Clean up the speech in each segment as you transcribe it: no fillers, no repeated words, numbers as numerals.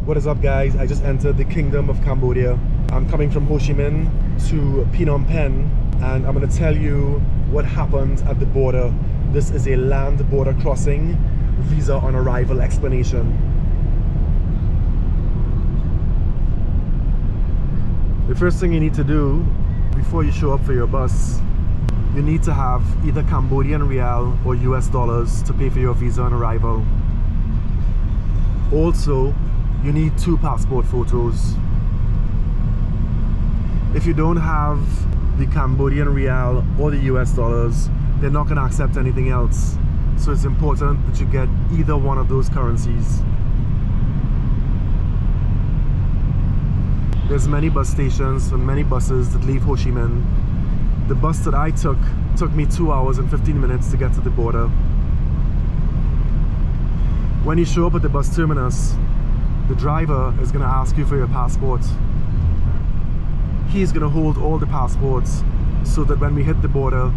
What is up, guys? I just entered the Kingdom of Cambodia. I'm coming from Ho Chi Minh to Phnom Penh, and I'm going to tell you what happened at the border. This is a land border crossing, visa on arrival explanation. The first thing you need to do before you show up for your bus, you need to have either Cambodian rial or US dollars to pay for your visa on arrival. Also, you need 2 passport photos. If you don't have the Cambodian rial or the US dollars, they're not going to accept anything else. So it's important that you get either one of those currencies. There's many bus stations and many buses that leave Ho Chi Minh. The bus that I took me 2 hours and 15 minutes to get to the border. When you show up at the bus terminus, the driver is going to ask you for your passport. He's going to hold all the passports so that when we hit the border,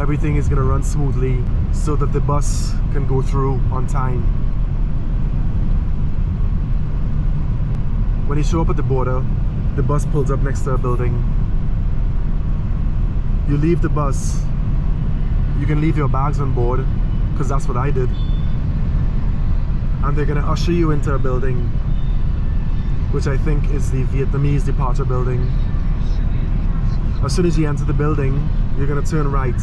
everything is going to run smoothly so that the bus can go through on time. When you show up at the border, the bus pulls up next to a building. You leave the bus. You can leave your bags on board, because that's what I did. And they're going to usher you into a building, which I think is the Vietnamese departure building. As soon as you enter the building, you're going to turn right,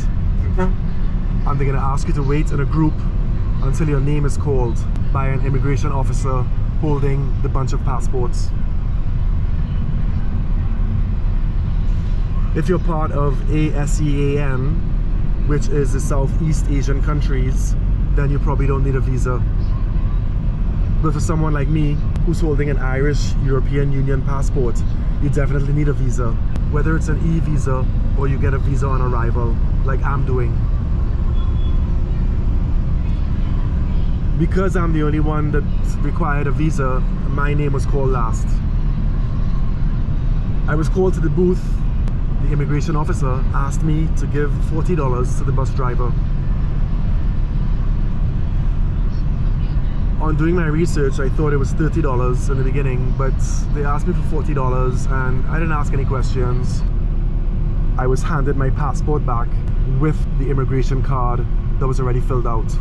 and they're going to ask you to wait in a group until your name is called by an immigration officer holding the bunch of passports. If you're part of ASEAN, which is the Southeast Asian countries, then you probably don't need a visa. But for someone like me, who's holding an Irish European Union passport, you definitely need a visa. Whether it's an e-visa or you get a visa on arrival, like I'm doing. Because I'm the only one that required a visa, my name was called last. I was called to the booth. The immigration officer asked me to give $40 to the bus driver. On doing my research, I thought it was $30 in the beginning, but they asked me for $40 and I didn't ask any questions. I was handed my passport back with the immigration card that was already filled out.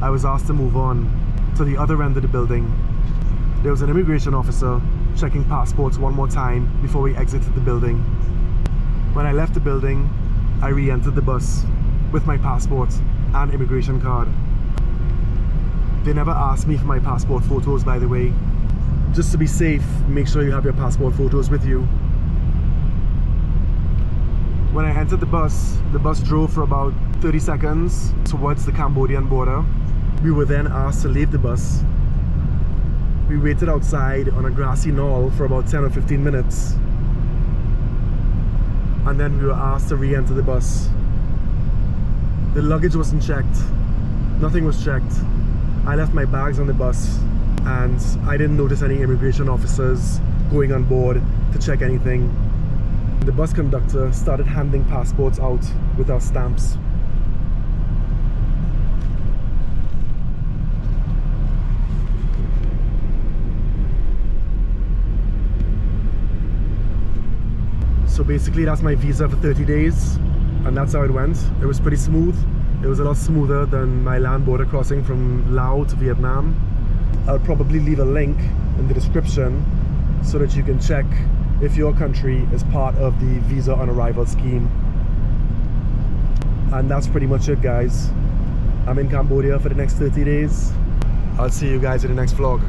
I was asked to move on to the other end of the building. There was an immigration officer checking passports one more time before we exited the building. When I left the building, I re-entered the bus with my passport and immigration card. They never asked me for my passport photos, by the way. Just to be safe, make sure you have your passport photos with you. When I entered the bus drove for about 30 seconds towards the Cambodian border. We were then asked to leave the bus. We waited outside on a grassy knoll for about 10 or 15 minutes. And then we were asked to re-enter the bus. The luggage wasn't checked. Nothing was checked. I left my bags on the bus and I didn't notice any immigration officers going on board to check anything. The bus conductor started handing passports out with our stamps. So basically that's my visa for 30 days and that's how it went. It was pretty smooth. It was a lot smoother than my land border crossing from Laos to Vietnam. I'll probably leave a link in the description so that you can check if your country is part of the visa on arrival scheme. And that's pretty much it, guys. I'm in Cambodia for the next 30 days. I'll see you guys in the next vlog.